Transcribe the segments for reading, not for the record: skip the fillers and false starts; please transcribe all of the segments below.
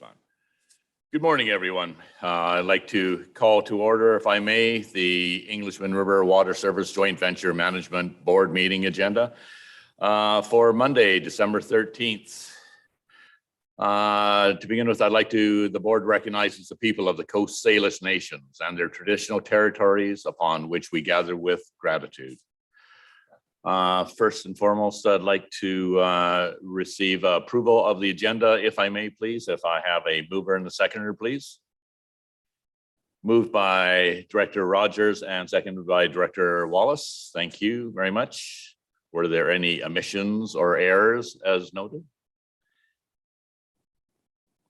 Right on. Good morning, everyone. I'd like to call to order, if I may, the Englishman River Water Service Joint Venture Management Board meeting agenda for Monday, December 13th. To begin with, I'd like the board recognizes the people of the Coast Salish Nations and their traditional territories upon which we gather with gratitude. First and foremost, I'd like to receive approval of the agenda, if I may, please. If I have a mover and a seconder, please. Moved by Director Rogers and seconded by Director Wallace. Thank you very much. Were there any omissions or errors as noted?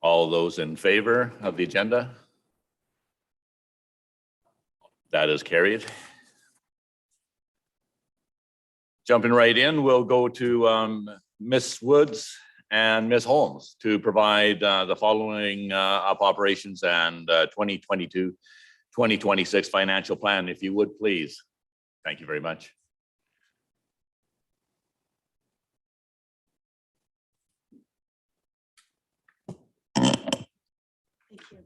All those in favor of the agenda? That is carried. Jumping right in, we'll go to Ms. Woods and Ms. Holmes to provide the following up operations and 2022-2026 financial plan, if you would, please. Thank you very much. Thank you.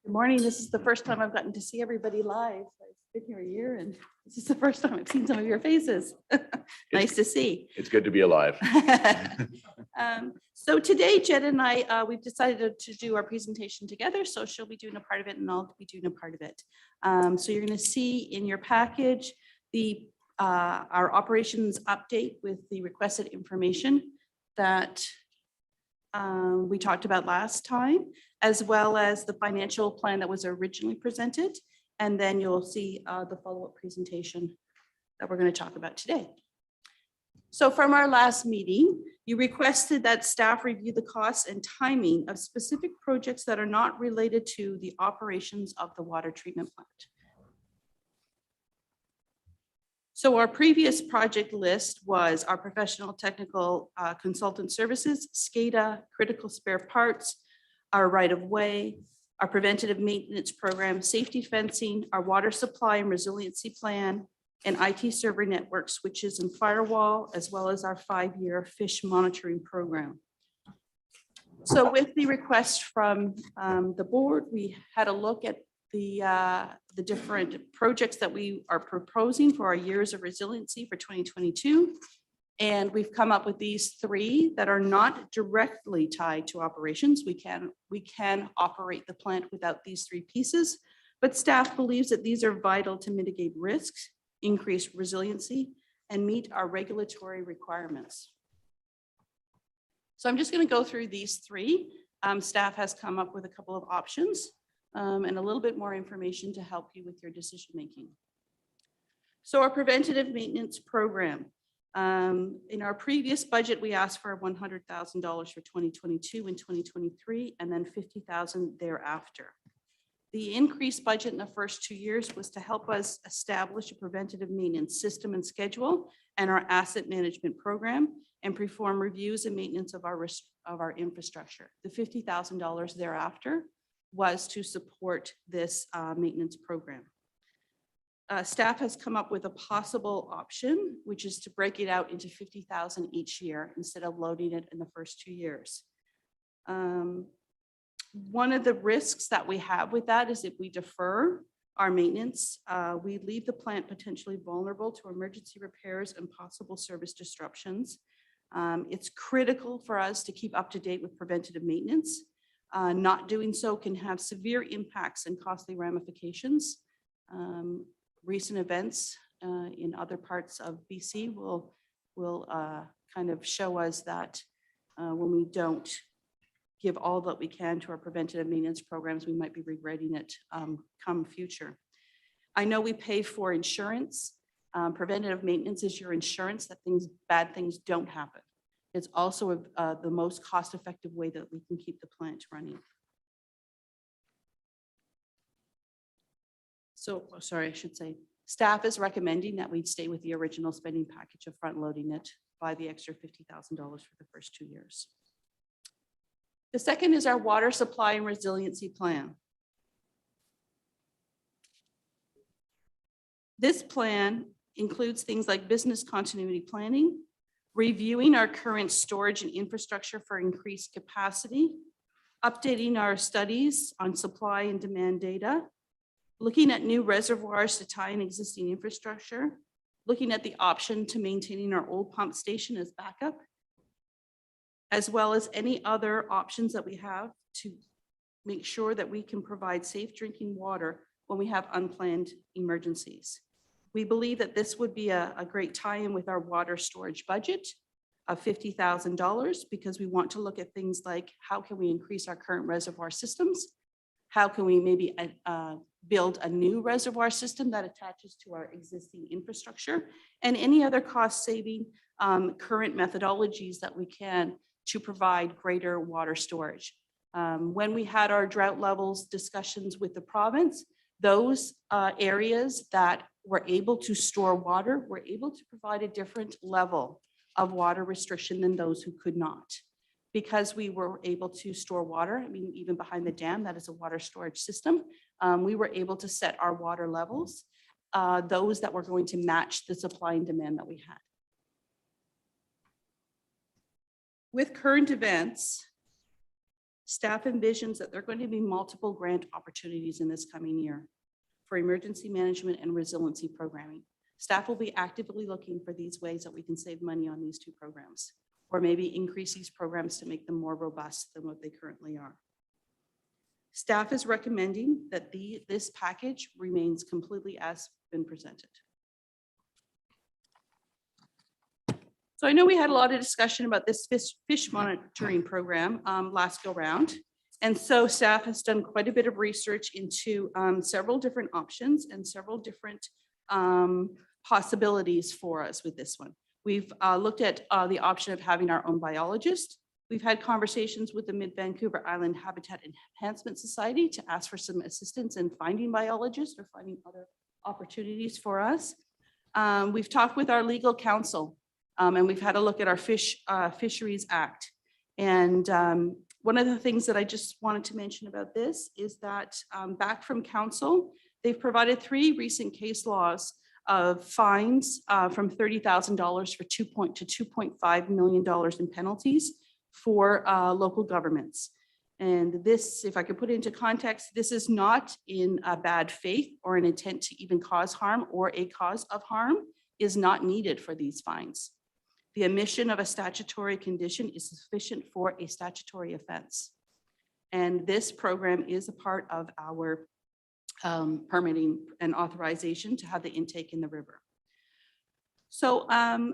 Good morning. This is the first time I've gotten to see everybody live. I've been here a year and this is the first time I've seen some of your faces. Nice to see. It's good to be alive. So today, Jed and I, we've decided to do our presentation together. So she'll be doing a part of it and I'll be doing a part of it. So you're going to see in your package the our operations update with the requested information that we talked about last time, as well as the financial plan that was originally presented. And then you'll see the follow-up presentation that we're going to talk about today. So from our last meeting, you requested that staff review the costs and timing of specific projects that are not related to the operations of the water treatment plant. So our previous project list was our professional technical consultant services, SCADA, critical spare parts, our right-of-way, our preventative maintenance program, safety fencing, our water supply and resiliency plan, and IT server network switches and firewall, as well as our 5-year fish monitoring program. So with the request from the board, we had a look at the different projects that we are proposing for our years of resiliency for 2022. And we've come up with these 3 that are not directly tied to operations. We can operate the plant without these 3 pieces, but staff believes that these are vital to mitigate risks, increase resiliency, and meet our regulatory requirements. So I'm just going to go through these 3. Staff has come up with a couple of options and a little bit more information to help you with your decision making. So our preventative maintenance program. In our previous budget, we asked for $100,000 for 2022 and 2023, and then $50,000 thereafter. The increased budget in the first 2 years was to help us establish a preventative maintenance system and schedule and our asset management program and perform reviews and maintenance of our infrastructure. The $50,000 thereafter was to support this maintenance program. Staff has come up with a possible option, which is to break it out into $50,000 each year instead of loading it in the first 2 years. One of the risks that we have with that is if we defer our maintenance, we leave the plant potentially vulnerable to emergency repairs and possible service disruptions. It's critical for us to keep up to date with preventative maintenance. Not doing so can have severe impacts and costly ramifications. Recent events in other parts of BC will kind of show us that when we don't give all that we can to our preventative maintenance programs, we might be regretting it come future. I know we pay for insurance. Preventative maintenance is your insurance that bad things don't happen. It's also the most cost-effective way that we can keep the plant running. So, sorry, I should say, staff is recommending that we stay with the original spending package of front loading it by the extra $50,000 for the first 2 years. The second is our water supply and resiliency plan. This plan includes things like business continuity planning, reviewing our current storage and infrastructure for increased capacity, updating our studies on supply and demand data, looking at new reservoirs to tie in existing infrastructure, looking at the option to maintaining our old pump station as backup, as well as any other options that we have to make sure that we can provide safe drinking water when we have unplanned emergencies. We believe that this would be a great tie-in with our water storage budget of $50,000 because we want to look at things like how can we increase our current reservoir systems? How can we maybe build a new reservoir system that attaches to our existing infrastructure and any other cost-saving current methodologies that we can to provide greater water storage. When we had our drought levels discussions with the province, those areas that were able to store water were able to provide a different level of water restriction than those who could not. Because we were able to store water, I mean, even behind the dam, that is a water storage system, we were able to set our water levels, those that were going to match the supply and demand that we had. With current events, staff envisions that there are going to be multiple grant opportunities in this coming year for emergency management and resiliency programming. Staff will be actively looking for these ways that we can save money on these two programs, or maybe increase these programs to make them more robust than what they currently are. Staff is recommending that this package remains completely as been presented. So I know we had a lot of discussion about this fish monitoring program last go round. And so staff has done quite a bit of research into several different options and several different possibilities for us with this one. We've looked at the option of having our own biologist. We've had conversations with the Mid-Vancouver Island Habitat Enhancement Society to ask for some assistance in finding biologists or finding other opportunities for us. We've talked with our legal counsel and we've had a look at our Fisheries Act. And one of the things that I just wanted to mention about this is that back from council, they've provided 3 recent case laws of fines from $30,000 to $2.5 million in penalties for local governments. And this, if I could put it into context, this is not in a bad faith or an intent to even cause harm, or a cause of harm is not needed for these fines. The omission of a statutory condition is sufficient for a statutory offense. And this program is a part of our permitting and authorization to have the intake in the river. So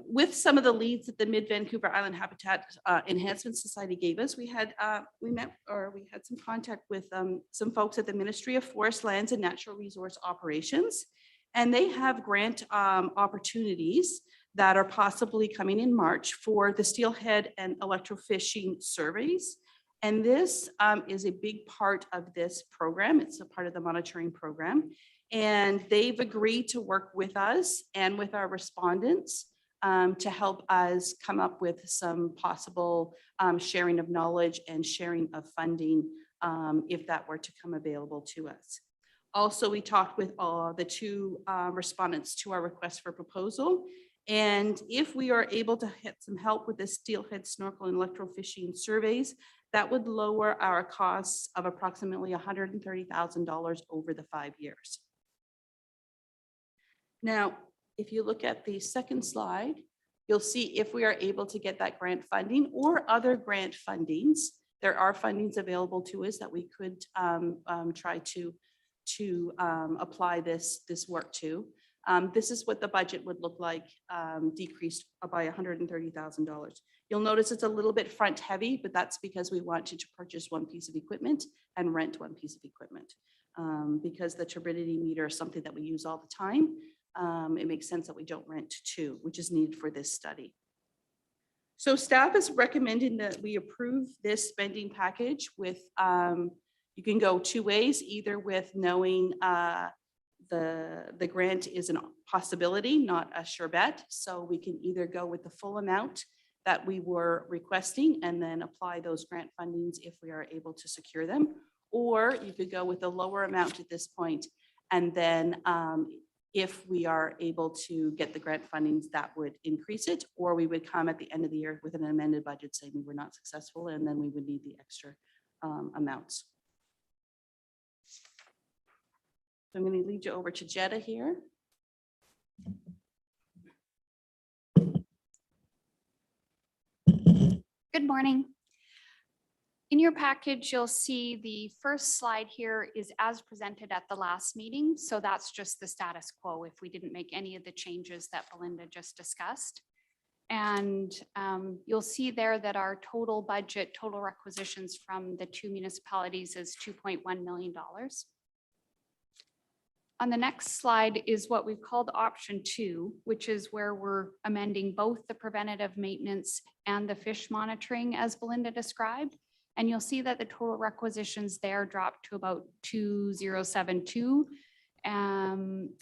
with some of the leads that the Mid-Vancouver Island Habitat Enhancement Society gave us, we had some contact with some folks at the Ministry of Forest, Lands and Natural Resource Operations, and they have grant opportunities that are possibly coming in March for the steelhead and electrofishing surveys. And this is a big part of this program. It's a part of the monitoring program. And they've agreed to work with us and with our respondents to help us come up with some possible sharing of knowledge and sharing of funding if that were to come available to us. Also, we talked with the 2 respondents to our request for proposal. And if we are able to get some help with the steelhead, snorkel, and electrofishing surveys, that would lower our costs of approximately $130,000 over the 5 years. Now, if you look at the second slide, you'll see if we are able to get that grant funding or other grant fundings, there are fundings available to us that we could try to apply this work to. This is what the budget would look like, decreased by $130,000. You'll notice it's a little bit front heavy, but that's because we wanted to purchase 1 piece of equipment and rent 1 piece of equipment. Because the turbidity meter is something that we use all the time, it makes sense that we don't rent 2, which is needed for this study. So staff is recommending that we approve this spending package with, you can go 2 ways, either with knowing the grant is a possibility, not a sure bet. So we can either go with the full amount that we were requesting and then apply those grant fundings if we are able to secure them. Or you could go with a lower amount at this point and then if we are able to get the grant fundings, that would increase it, or we would come at the end of the year with an amended budget saying we were not successful, and then we would need the extra amounts. So I'm going to lead you over to Jetta here. Good morning. In your package, you'll see the first slide here is as presented at the last meeting. So that's just the status quo if we didn't make any of the changes that Belinda just discussed. And you'll see there that our total budget, total requisitions from the two municipalities is $2.1 million. On the next slide is what we've called option 2, which is where we're amending both the preventative maintenance and the fish monitoring as Belinda described. And you'll see that the total requisitions there dropped to about 2,072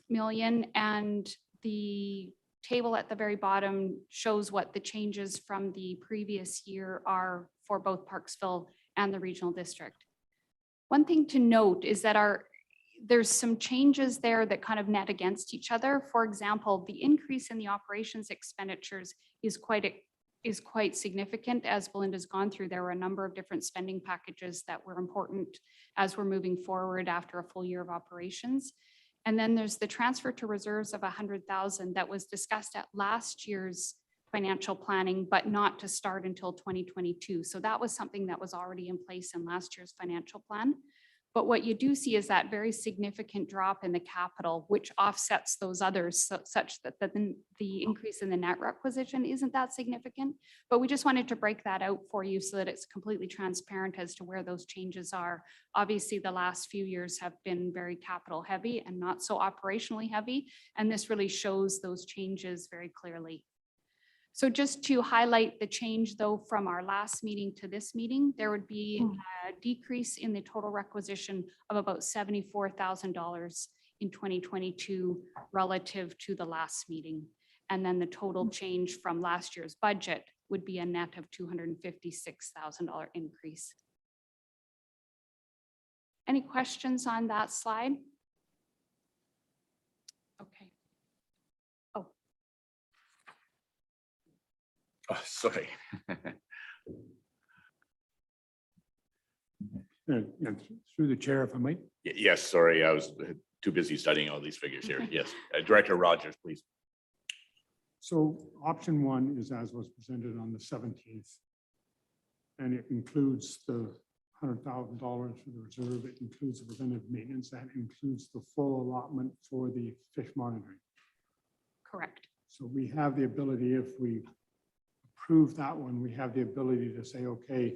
million. And the table at the very bottom shows what the changes from the previous year are for both Parksville and the regional district. One thing to note is that there's some changes there that kind of net against each other. For example, the increase in the operations expenditures is quite significant. As Belinda's gone through, there were a number of different spending packages that were important as we're moving forward after a full year of operations. And then there's the transfer to reserves of 100,000 that was discussed at last year's financial planning, but not to start until 2022. So that was something that was already in place in last year's financial plan. But what you do see is that very significant drop in the capital, which offsets those others such that the increase in the net requisition isn't that significant. But we just wanted to break that out for you so that it's completely transparent as to where those changes are. Obviously, the last few years have been very capital heavy and not so operationally heavy. And this really shows those changes very clearly. So just to highlight the change though from our last meeting to this meeting, there would be a decrease in the total requisition of about $74,000 in 2022 relative to the last meeting. And then the total change from last year's budget would be a net of $256,000 increase. Any questions on that slide? Okay. Oh, sorry. Through the chair, if I might. Yes, sorry, I was too busy studying all these figures here. Yes, Director Rogers, please. So option 1 is as was presented on the 17th. And it includes the $100,000 for the reserve. It includes the preventive maintenance. That includes the full allotment for the fish monitoring. Correct. So we have the ability, if we approve that one, we have the ability to say, okay,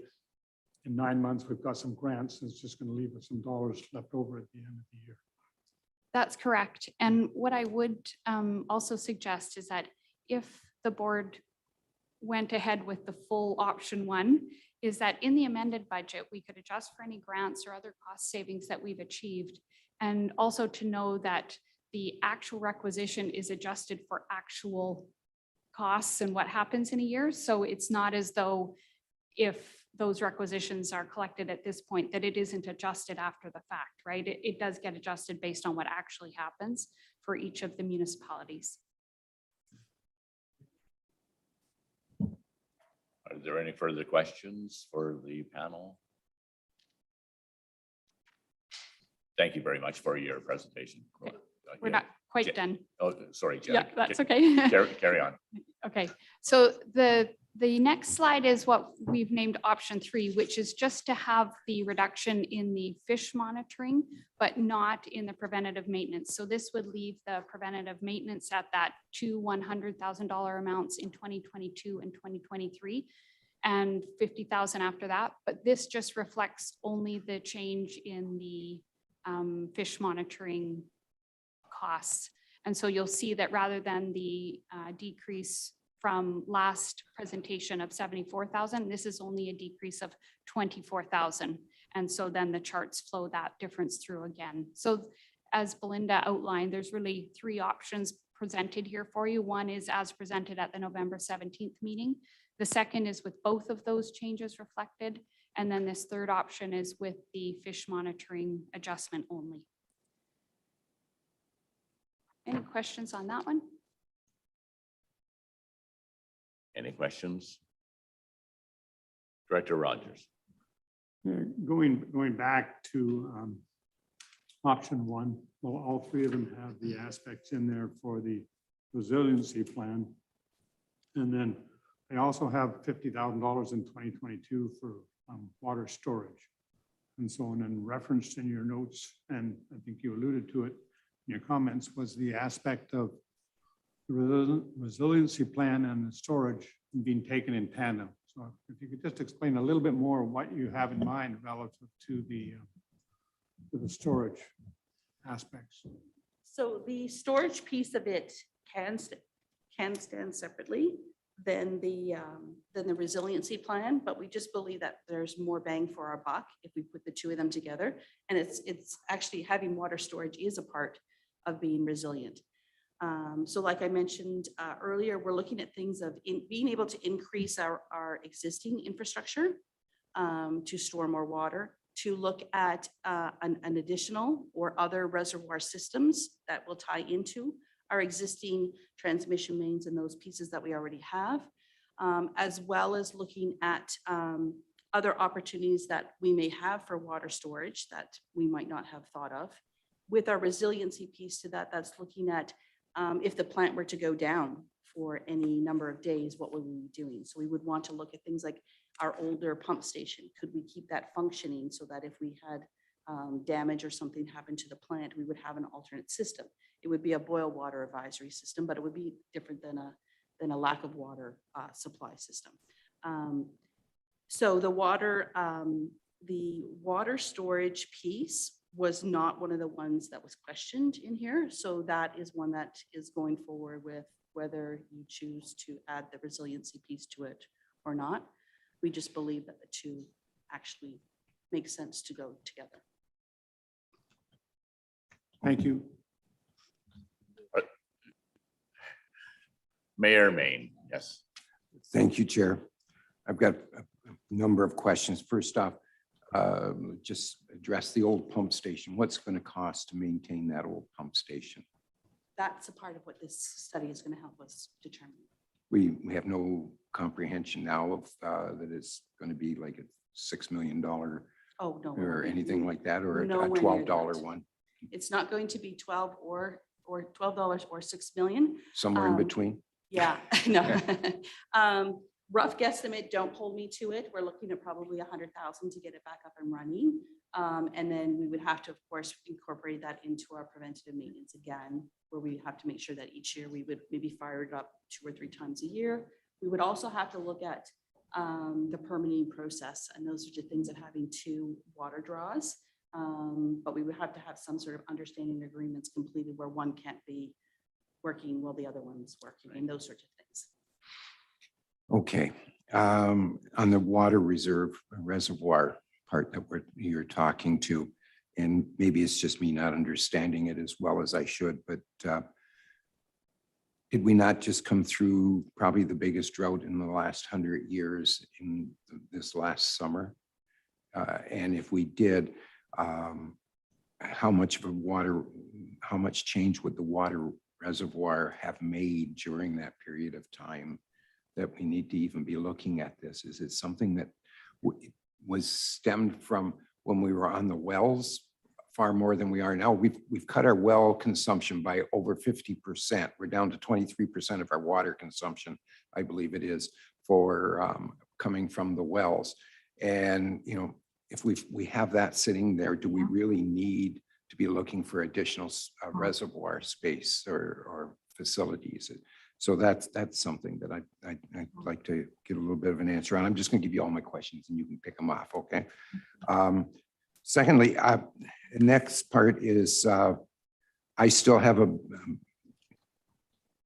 in 9 months, we've got some grants. It's just going to leave us some dollars left over at the end of the year. That's correct. And what I would also suggest is that if the board went ahead with the full option 1, is that in the amended budget, we could adjust for any grants or other cost savings that we've achieved. And also to know that the actual requisition is adjusted for actual costs and what happens in a year. So it's not as though if those requisitions are collected at this point that it isn't adjusted after the fact, right? It does get adjusted based on what actually happens for each of the municipalities. Are there any further questions for the panel? Thank you very much for your presentation. Okay. We're not quite done. Oh, sorry, Jen. Yeah, that's okay. Carry on. Okay, so the next slide is what we've named option 3, which is just to have the reduction in the fish monitoring, but not in the preventative maintenance. So this would leave the preventative maintenance at that $100,000 amounts in 2022 and 2023, and 50,000 after that. But this just reflects only the change in the fish monitoring costs. And so you'll see that rather than the decrease from last presentation of 74,000, this is only a decrease of 24,000. And so then the charts flow that difference through again. So as Belinda outlined, there's really 3 options presented here for you. One is as presented at the November 17th meeting. The second is with both of those changes reflected. And then this third option is with the fish monitoring adjustment only. Any questions on that one? Any questions? Director Rogers. Going back to option one, well, all three of them have the aspects in there for the resiliency plan. And then they also have $50,000 in 2022 for water storage. And so, and then referenced in your notes, and I think you alluded to it in your comments, was the aspect of the resiliency plan and the storage being taken in tandem. So if you could just explain a little bit more what you have in mind relative to the storage aspects. So the storage piece of it can stand separately than the resiliency plan, but we just believe that there's more bang for our buck if we put the two of them together. And it's actually having water storage is a part of being resilient. So like I mentioned earlier, we're looking at things of being able to increase our existing infrastructure to store more water, to look at an additional or other reservoir systems that will tie into our existing transmission mains and those pieces that we already have, as well as looking at other opportunities that we may have for water storage that we might not have thought of. With our resiliency piece to that, that's looking at if the plant were to go down for any number of days, what would we be doing? So we would want to look at things like our older pump station. Could we keep that functioning so that if we had damage or something happened to the plant, we would have an alternate system? It would be a boil water advisory system, but it would be different than a lack of water supply system. So the water storage piece was not one of the ones that was questioned in here. So that is one that is going forward with whether you choose to add the resiliency piece to it or not. We just believe that the two actually make sense to go together. Thank you. Mayor Mayne, yes. Thank you, Chair. I've got a number of questions. First off, just address the old pump station. What's going to cost to maintain that old pump station? That's a part of what this study is going to help us determine. We have no comprehension now of that it's going to be like a $6 million Oh, no. or anything like that, or a Nowhere near $12 that. one, It's not going to be $12 or $12 or $6 million. somewhere in between. Yeah, no. Rough guesstimate, don't hold me to it. We're looking at probably 100,000 to get it back up and running. And then we would have to, of course, incorporate that into our preventative maintenance again, where we have to make sure that each year we would maybe fire it up 2 or 3 times a year. We would also have to look at the permitting process, and those are the things of having 2 water draws. But we would have to have some sort of understanding agreements completed where one can't be working while the other one's working, and those sorts of things. Okay. On the water reservoir part that you're talking to, and maybe it's just me not understanding it as well as I should, but did we not just come through probably the biggest drought in the last 100 years in this last summer? And if we did, how much change would the water reservoir have made during that period of time that we need to even be looking at this? Is it something that was stemmed from when we were on the wells far more than we are now? We've cut our well consumption by over 50%. We're down to 23% of our water consumption, I believe it is, for coming from the wells. And, you know, if we have that sitting there, do we really need to be looking for additional reservoir space or facilities? So that's something that I'd like to get a little bit of an answer on. I'm just going to give you all my questions and you can pick them off, okay? Secondly, the next part is I still have a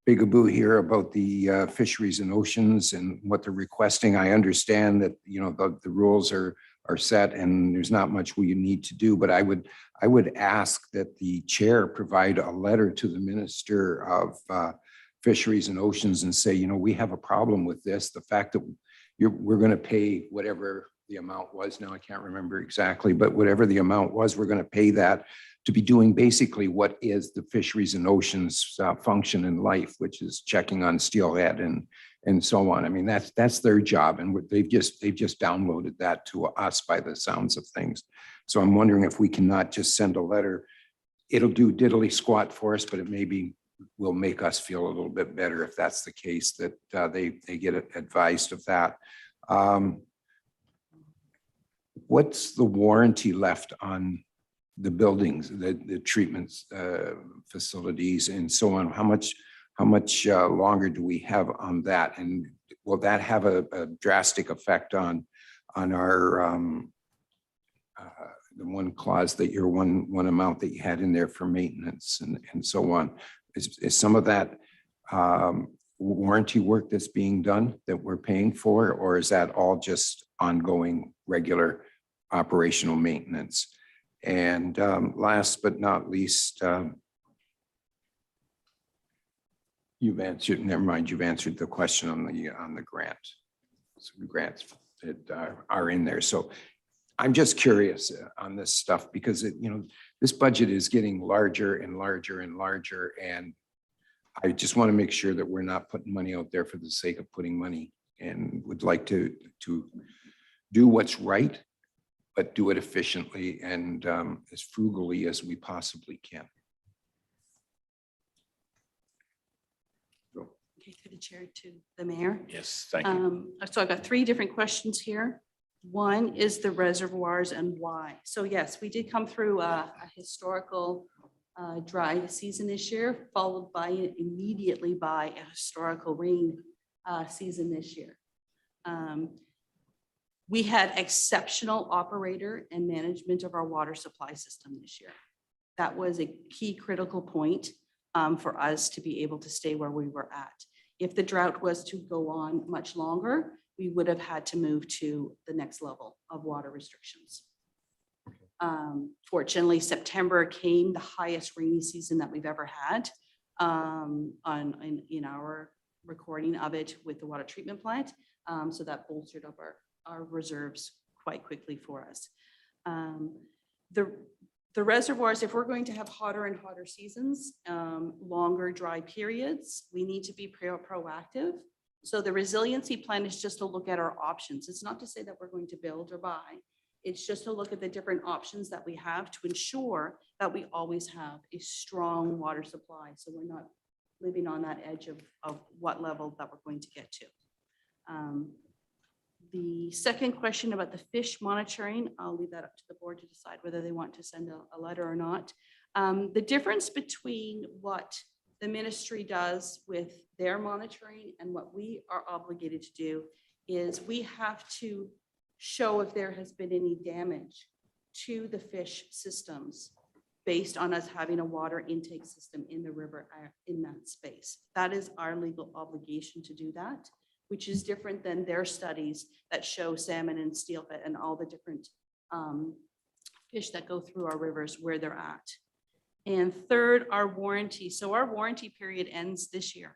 bigaboo here about the fisheries and oceans and what they're requesting. I understand that, you know, the rules are set and there's not much we need to do, but I would ask that the chair provide a letter to the Minister of Fisheries and Oceans and say, you know, we have a problem with this. The fact that we're going to pay whatever the amount was now, I can't remember exactly, but whatever the amount was, we're going to pay that to be doing basically what is the Fisheries and Oceans function in life, which is checking on steelhead and so on. I mean, that's their job, and they've just downloaded that to us by the sounds of things. So I'm wondering if we cannot just send a letter. It'll do diddly squat for us, but it maybe will make us feel a little bit better if that's the case, that they get advised of that. What's the warranty left on the buildings, the treatments, facilities and so on? How much longer do we have on that? And will that have a drastic effect on our the one clause that your one amount that you had in there for maintenance and so on? Is some of that warranty work that's being done that we're paying for, or is that all just ongoing regular operational maintenance? And last but not least, you've answered, never mind, you've answered the question on the grant. So the grants that are in there. So I'm just curious on this stuff because this budget is getting larger and larger and larger, and I just want to make sure that we're not putting money out there for the sake of putting money, and would like to do what's right, but do it efficiently and as frugally as we possibly can. Okay, through the chair to the mayor. Yes, thank you. So I've got 3 different questions here. One is the reservoirs and why. So yes, we did come through a historical dry season this year, followed by immediately by a historical rain season this year. We had exceptional operator and management of our water supply system this year. That was a key critical point for us to be able to stay where we were at. If the drought was to go on much longer, we would have had to move to the next level of water restrictions. Fortunately, September came the highest rainy season that we've ever had in our recording of it with the water treatment plant. So that bolstered up our reserves quite quickly for us. The reservoirs, if we're going to have hotter and hotter seasons, longer dry periods, we need to be proactive. So the resiliency plan is just to look at our options. It's not to say that we're going to build or buy. It's just to look at the different options that we have to ensure that we always have a strong water supply. So we're not living on that edge of what level that we're going to get to. The second question about the fish monitoring, I'll leave that up to the board to decide whether they want to send a letter or not. The difference between what the ministry does with their monitoring and what we are obligated to do is we have to show if there has been any damage to the fish systems based on us having a water intake system in the river in that space. That is our legal obligation to do that, which is different than their studies that show salmon and steelhead and all the different fish that go through our rivers where they're at. And third, our warranty. So our warranty period ends this year.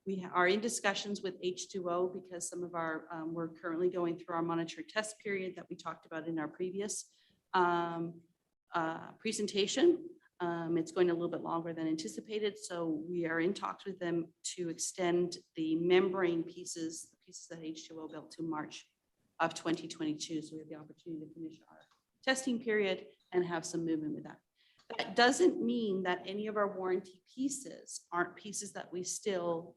We are in discussions with H2O because some of our, we're currently going through our monitor test period that we talked about in our previous presentation. It's going a little bit longer than anticipated. So we are in talks with them to extend the membrane pieces, the pieces that H2O built to March of 2022. So we have the opportunity to finish our testing period and have some movement with that. That doesn't mean that any of our warranty pieces aren't pieces that we still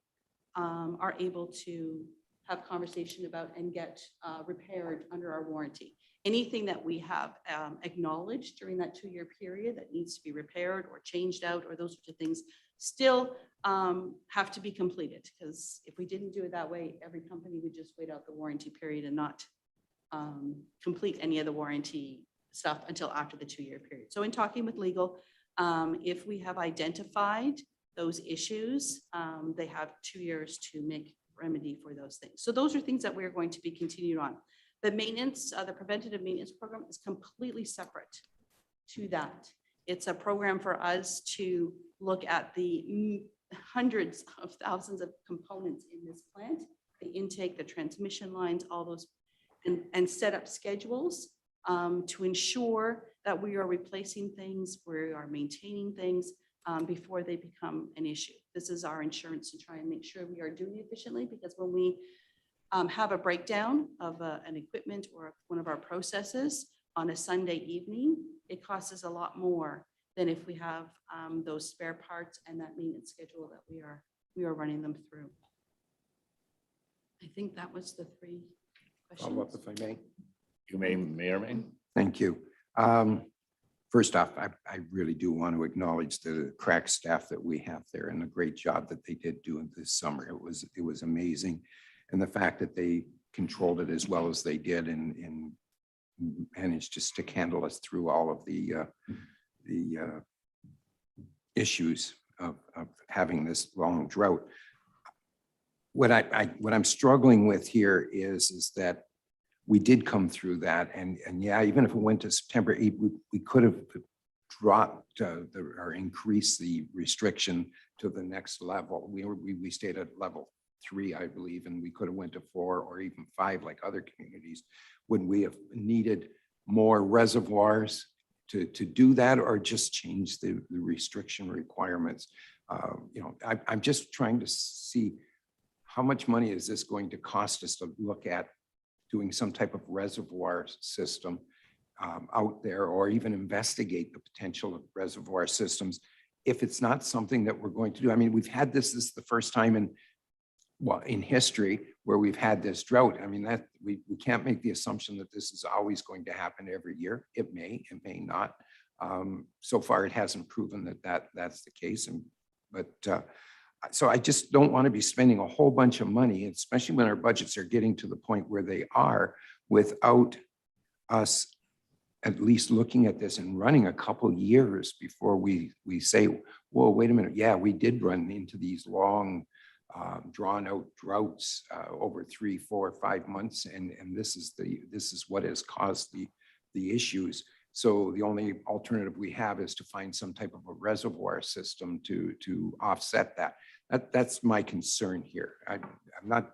are able to have conversation about and get repaired under our warranty. Anything that we have acknowledged during that 2-year period that needs to be repaired or changed out or those sorts of things still have to be completed, because if we didn't do it that way, every company would just wait out the warranty period and not complete any of the warranty stuff until after the 2-year period. So in talking with legal, if we have identified those issues, they have 2 years to make remedy for those things. So those are things that we're going to be continued on. The maintenance, the preventative maintenance program is completely separate to that. It's a program for us to look at the hundreds of thousands of components in this plant, the intake, the transmission lines, all those, and set up schedules to ensure that we are replacing things, we are maintaining things before they become an issue. This is our insurance to try and make sure we are doing it efficiently, because when we have a breakdown of an equipment or one of our processes on a Sunday evening, it costs us a lot more than if we have those spare parts and that maintenance schedule that we are running them through. I think that was the three Follow up questions. if I may. You may, Mayor Mayne. Thank you. First off, I really do want to acknowledge the crack staff that we have there and the great job that they did do this summer. It was amazing. And the fact that they controlled it as well as they did and managed to stick handle us through all of the issues of having this long drought. What I'm struggling with here is that we did come through that, and yeah, even if it went to September 8th, we could have dropped or increased the restriction to the next level. We stayed at level 3, I believe, and we could have went to 4 or even 5 like other communities. Would we have needed more reservoirs to do that, or just change the restriction requirements? I'm just trying to see how much money is this going to cost us to look at doing some type of reservoir system out there, or even investigate the potential of reservoir systems if it's not something that we're going to do. I mean, we've had this is the first time in history where we've had this drought. I mean, that we can't make the assumption that this is always going to happen every year. It may not. So far, it hasn't proven that's the case. So I just don't want to be spending a whole bunch of money, especially when our budgets are getting to the point where they are, without us at least looking at this and running a couple years before we say, whoa, wait a minute. Yeah, we did run into these long drawn out droughts over 3, 4, 5 months. And this is what has caused the issues. So the only alternative we have is to find some type of a reservoir system to offset that. That's my concern here. I'm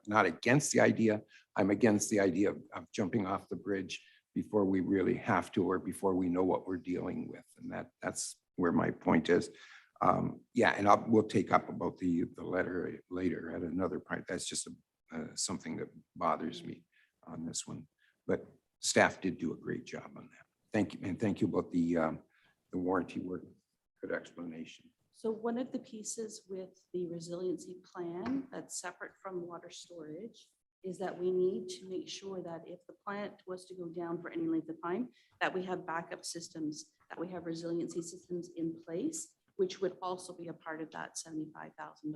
not against the idea. I'm against the idea of jumping off the bridge before we really have to, or before we know what we're dealing with. And that's where my point is. Yeah, and we'll take up about the letter later at another point. That's just something that bothers me on this one. But staff did do a great job on that. Thank you, and thank you about the warranty work. Good explanation. So one of the pieces with the resiliency plan that's separate from water storage is that we need to make sure that if the plant was to go down for any length of time, that we have backup systems, that we have resiliency systems in place, which would also be a part of that $75,000.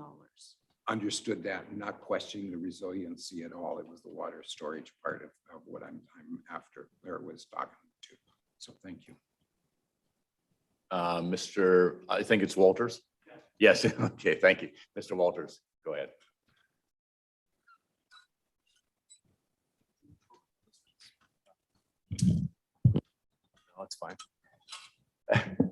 Understood that, and not questioning the resiliency at all. It was the water storage part of what I'm after, or was talking to. So thank you. I think it's Walters. Yes. Okay, thank you. Mr. Walters, go ahead. Oh, it's fine.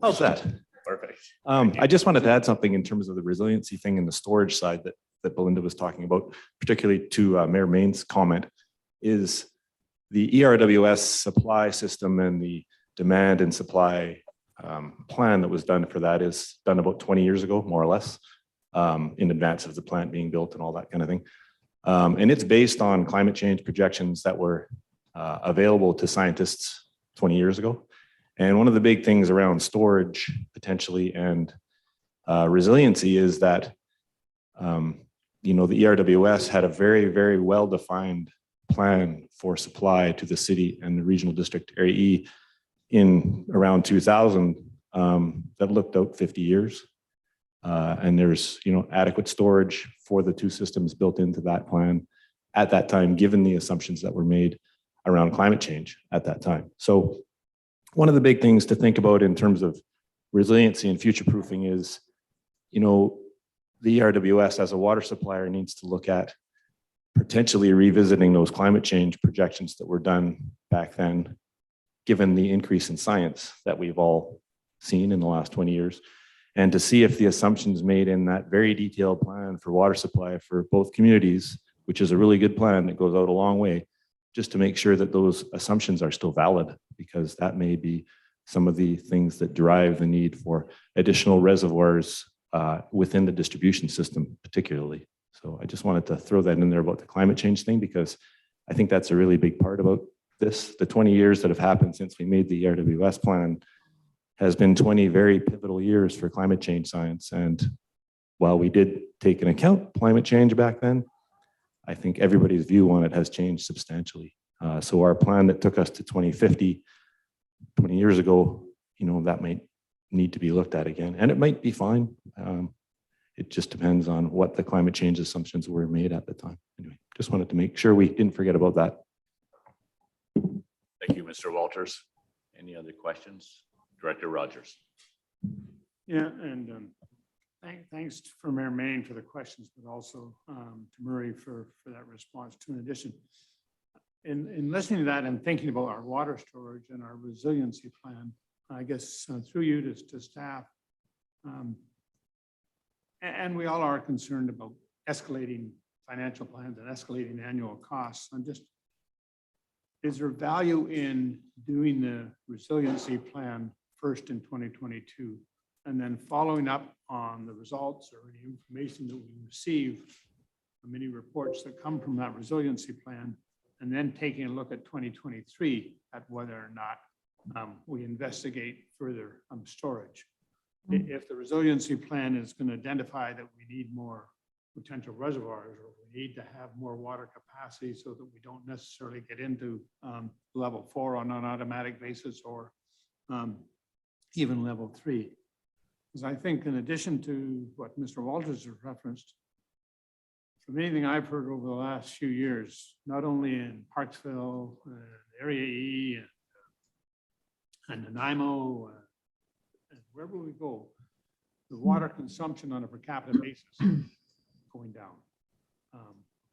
How's that? Perfect. I just wanted to add something in terms of the resiliency thing and the storage side that Belinda was talking about, particularly to Mayor Mayne's comment, is the ERWS supply system and the demand and supply plan that was done for that is done about 20 years ago, more or less, in advance of the plant being built and all that kind of thing. And it's based on climate change projections that were available to scientists 20 years ago. And one of the big things around storage potentially and resiliency is that, the ERWS had a very, very well-defined plan for supply to the city and the regional district area E in around 2000 that looked out 50 years. And there's, adequate storage for the two systems built into that plan at that time, given the assumptions that were made around climate change at that time. So one of the big things to think about in terms of resiliency and future proofing is, the ERWS as a water supplier needs to look at potentially revisiting those climate change projections that were done back then, given the increase in science that we've all seen in the last 20 years, and to see if the assumptions made in that very detailed plan for water supply for both communities, which is a really good plan that goes out a long way, just to make sure that those assumptions are still valid, because that may be some of the things that drive the need for additional reservoirs within the distribution system particularly. So I just wanted to throw that in there about the climate change thing, because I think that's a really big part about this. The 20 years that have happened since we made the ERWS plan has been 20 very pivotal years for climate change science. And while we did take into account climate change back then, I think everybody's view on it has changed substantially. So our plan that took us to 2050, 20 years ago, you know, that might need to be looked at again, and it might be fine. It just depends on what the climate change assumptions were made at the time. Anyway, just wanted to make sure we didn't forget about that. Thank you, Mr. Walters. Any other questions? Director Rogers. Yeah, and thanks for Mayor Mayne for the questions, but also to Murray for that response too. In addition, in listening to that and thinking about our water storage and our resiliency plan, I guess through you to staff, and we all are concerned about escalating financial plans and escalating annual costs. Is there value in doing the resiliency plan first in 2022 and then following up on the results or any information that we receive, the many reports that come from that resiliency plan, and then taking a look at 2023 at whether or not we investigate further storage? If the resiliency plan is going to identify that we need more potential reservoirs, or we need to have more water capacity so that we don't necessarily get into level 4 on an automatic basis, or even level 3. Because I think in addition to what Mr. Walters has referenced, from anything I've heard over the last few years, not only in Parksville, Area E, and Nanaimo, and wherever we go, the water consumption on a per capita basis is going down.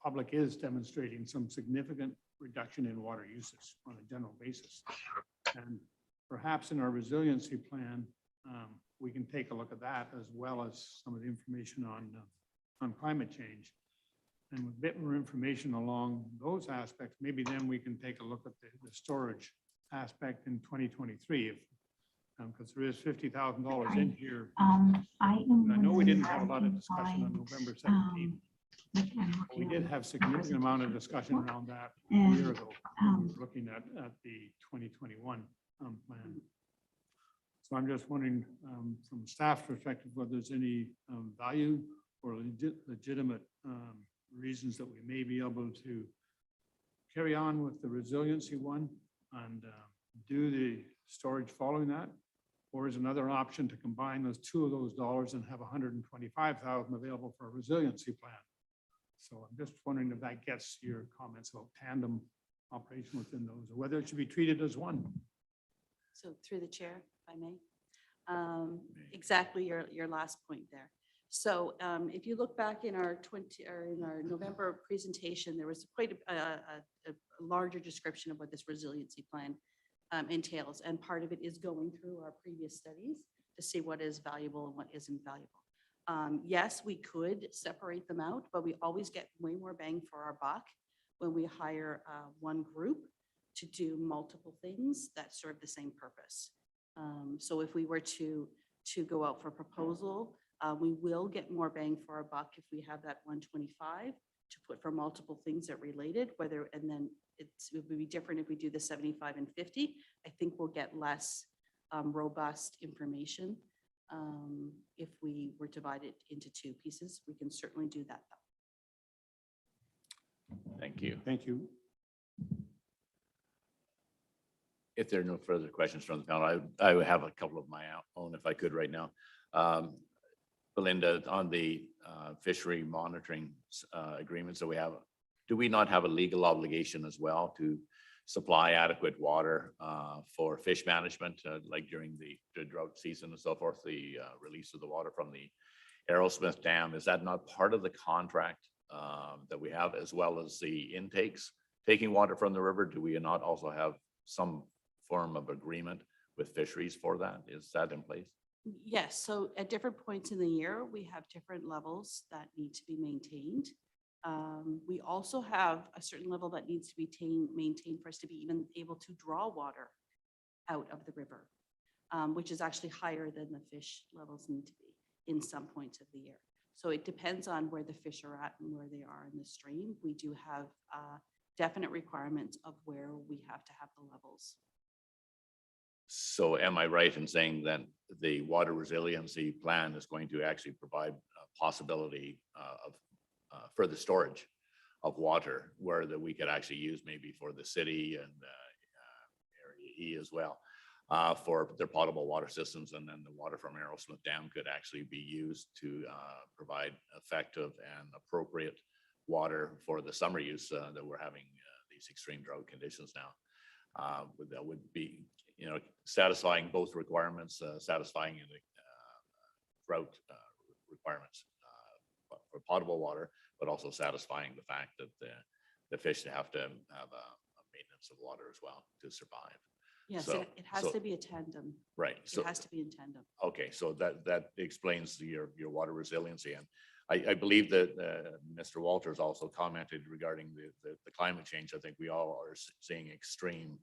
Public is demonstrating some significant reduction in water usage on a general basis. And perhaps in our resiliency plan, we can take a look at that, as well as some of the information on climate change. And with a bit more information along those aspects, maybe then we can take a look at the storage aspect in 2023, because there is $50,000 in here. And I know we didn't have a lot of discussion on November 17th. We did have significant amount of discussion around that a year ago, when we were looking at the 2021 plan. So I'm just wondering, from staff perspective, whether there's any value or legitimate reasons that we may be able to carry on with the resiliency one and do the storage following that, or is another option to combine those two of those dollars and have 125,000 available for a resiliency plan. So I'm just wondering if that gets your comments about tandem operation within those, or whether it should be treated as one. So through the chair, if I may. Exactly your last point there. So if you look back in our November presentation, there was quite a larger description of what this resiliency plan entails. And part of it is going through our previous studies to see what is valuable and what isn't valuable. Yes, we could separate them out, but we always get way more bang for our buck when we hire one group to do multiple things that serve the same purpose. So if we were to go out for proposal, we will get more bang for our buck if we have that 125 to put for multiple things that related, and then it would be different if we do the 75 and 50. I think we'll get less robust information if we were divided into two pieces. We can certainly do that though. Thank you. Thank you. If there are no further questions from the panel, I would have a couple of my own if I could right now. Belinda, on the fishery monitoring agreements that we have, do we not have a legal obligation as well to supply adequate water for fish management, like during the drought season and so forth, the release of the water from the Arrowsmith Dam? Is that not part of the contract that we have, as well as the intakes taking water from the river? Do we not also have some form of agreement with fisheries for that? Is that in place? Yes, so at different points in the year, we have different levels that need to be maintained. We also have a certain level that needs to be maintained for us to be even able to draw water out of the river, which is actually higher than the fish levels need to be in some points of the year. So it depends on where the fish are at and where they are in the stream. We do have definite requirements of where we have to have the levels. So am I right in saying that the water resiliency plan is going to actually provide a possibility of further storage of water where that we could actually use maybe for the city and Area E as well for their potable water systems, and then the water from Aerosmith Dam could actually be used to provide effective and appropriate water for the summer use that we're having these extreme drought conditions now. That would be, satisfying both requirements, satisfying the drought requirements for potable water, but also satisfying the fact that the fish have to have a maintenance of water as well to survive. Yes, So- it has so- to be a tandem. Right. It has to be in tandem. Okay, so that explains your water resiliency. And I believe that Mr. Walters also commented regarding the climate change. I think we all are seeing extreme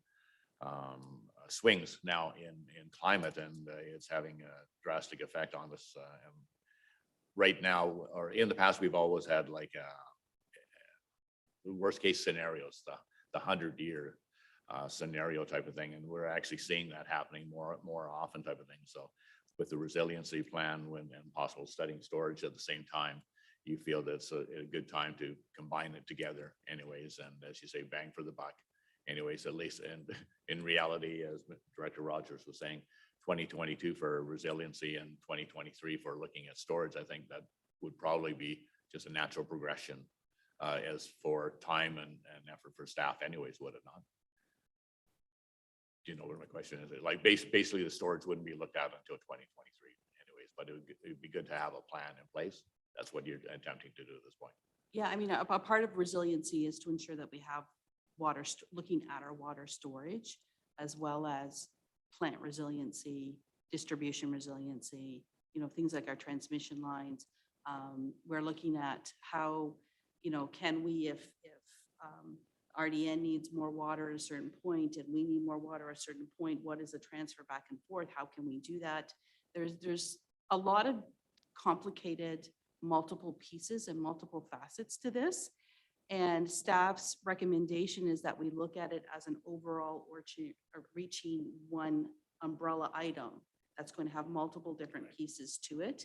swings now in climate, and it's having a drastic effect on us. And right now, or in the past, we've always had like the worst case scenarios, the 100-year scenario type of thing, and we're actually seeing that happening more often type of thing. So with the resiliency plan and possible studying storage at the same time, you feel that's a good time to combine it together anyways, and as you say, bang for the buck anyways, at least. And in reality, as Director Rogers was saying, 2022 for resiliency and 2023 for looking at storage, I think that would probably be just a natural progression as for time and effort for staff anyways, would it not? Do you know what my question is? Like basically the storage wouldn't be looked at until 2023 anyways, but it'd be good to have a plan in place. That's what you're attempting to do at this point. Yeah, I mean, a part of resiliency is to ensure that we have water, looking at our water storage, as well as plant resiliency, distribution resiliency, things like our transmission lines. We're looking at how, can we, if RDN needs more water at a certain point and we need more water at a certain point, what is the transfer back and forth? How can we do that? There's a lot of complicated multiple pieces and multiple facets to this. And staff's recommendation is that we look at it as an overall reaching one umbrella item that's going to have multiple different pieces to it.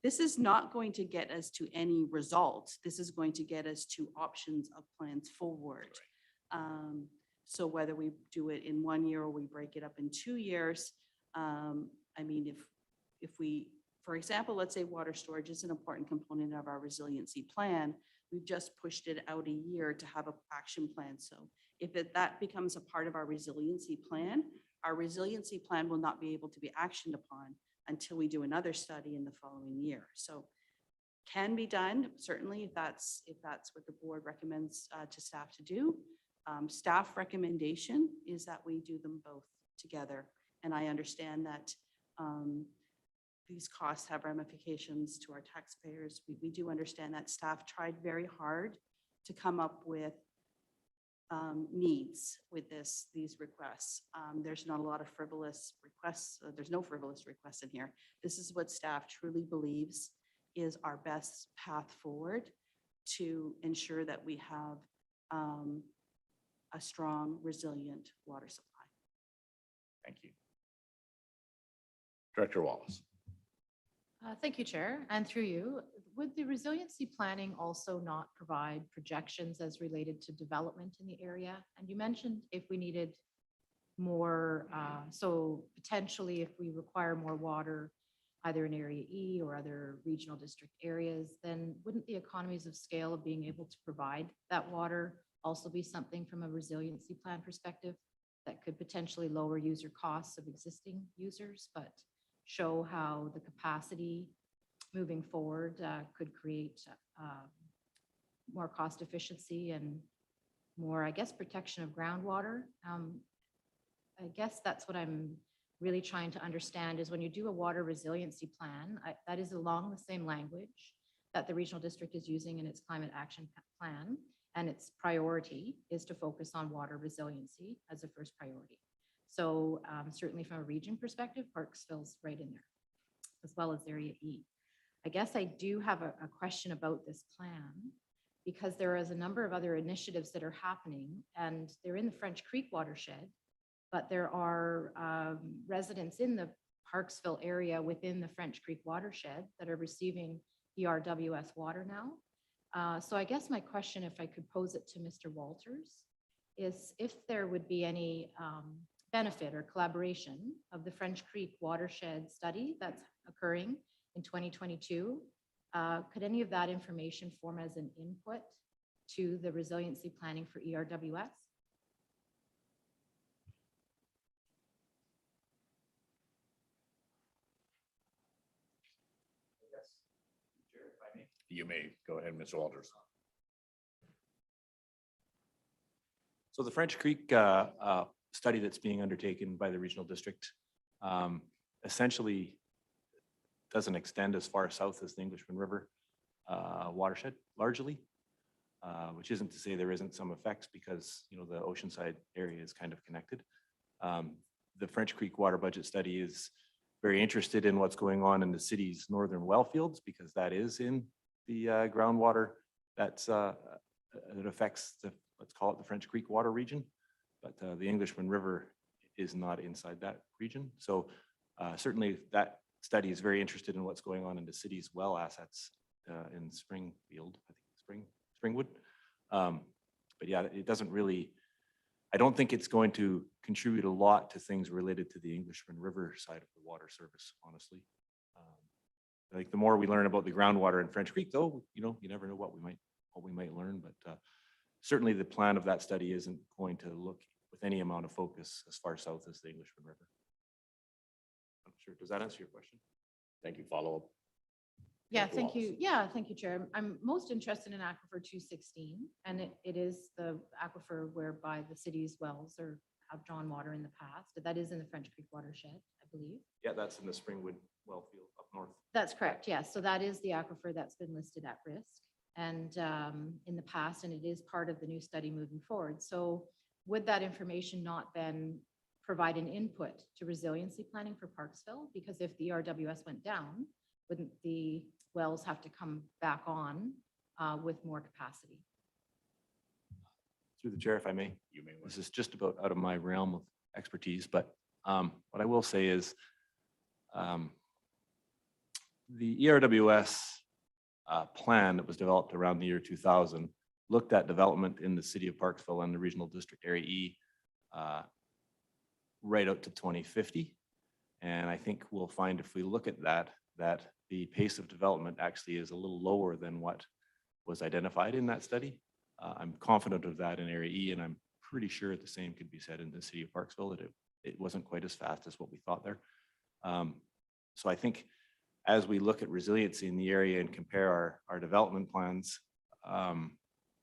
This is not going to get us to any result. This is going to get us to options of plans forward. So whether we do it in 1 year or we break it up in 2 years, I mean, if we, for example, let's say water storage is an important component of our resiliency plan, we've just pushed it out a year to have an action plan. So if that becomes a part of our resiliency plan will not be able to be actioned upon until we do another study in the following year. So can be done, certainly, if that's what the board recommends to staff to do. Staff recommendation is that we do them both together. And I understand that these costs have ramifications to our taxpayers. We do understand that staff tried very hard to come up with needs with these requests. There's not a lot of frivolous requests. There's no frivolous requests in here. This is what staff truly believes is our best path forward to ensure that we have a strong, resilient water supply. Thank you. Director Wallace. Thank you, Chair. And through you, would the resiliency planning also not provide projections as related to development in the area? And you mentioned if we needed more, so potentially if we require more water, either in Area E or other regional district areas, then wouldn't the economies of scale of being able to provide that water also be something from a resiliency plan perspective that could potentially lower user costs of existing users, but show how the capacity moving forward could create more cost efficiency and more, I guess, protection of groundwater. I guess that's what I'm really trying to understand is when you do a water resiliency plan, that is along the same language that the regional district is using in its climate action plan, and its priority is to focus on water resiliency as a first priority. So certainly from a region perspective, Parksville's right in there, as well as Area E. I guess I do have a question about this plan, because there is a number of other initiatives that are happening, and they're in the French Creek watershed, but there are residents in the Parksville area within the French Creek watershed that are receiving ERWS water now. So I guess my question, if I could pose it to Mr. Walters, is if there would be any benefit or collaboration of the French Creek watershed study that's occurring in 2022. Could any of that information form as an input to the resiliency planning for ERWS? You may go ahead, Mr. Walters. So the French Creek study that's being undertaken by the regional district essentially doesn't extend as far south as the Englishman River watershed largely, which isn't to say there isn't some effects, because the oceanside area is kind of connected. The French Creek water budget study is very interested in what's going on in the city's northern well fields, because that is in the groundwater that affects the, let's call it the French Creek water region, but the Englishman River is not inside that region. So certainly that study is very interested in what's going on in the city's well assets in Springfield, I think Springwood. But yeah, it doesn't really, I don't think it's going to contribute a lot to things related to the Englishman River side of the water service, honestly. I think the more we learn about the groundwater in French Creek, though, you never know what we might learn, but certainly the plan of that study isn't going to look with any amount of focus as far south as the Englishman River. I'm sure. Does that answer your question? Thank you. Follow up. Yeah, Director thank you. Wallace. Yeah, thank you, Chair. I'm most interested in Aquifer 216, and it is the aquifer whereby the city's wells have drawn water in the past. That is in the French Creek watershed, I believe. Yeah, that's in the Springwood well field up north. That's correct, yes. So that is the aquifer that's been listed at risk and in the past, and it is part of the new study moving forward. So would that information not then provide an input to resiliency planning for Parksville? Because if the ERWS went down, wouldn't the wells have to come back on with more capacity? Through the chair, if I may. You may. This is just about out of my realm of expertise, but what I will say is the ERWS plan that was developed around the year 2000 looked at development in the city of Parksville and the regional district area E right out to 2050. And I think we'll find, if we look at that the pace of development actually is a little lower than what was identified in that study. I'm confident of that in area E, and I'm pretty sure the same could be said in the city of Parksville, that it wasn't quite as fast as what we thought there. So I think as we look at resiliency in the area and compare our development plans,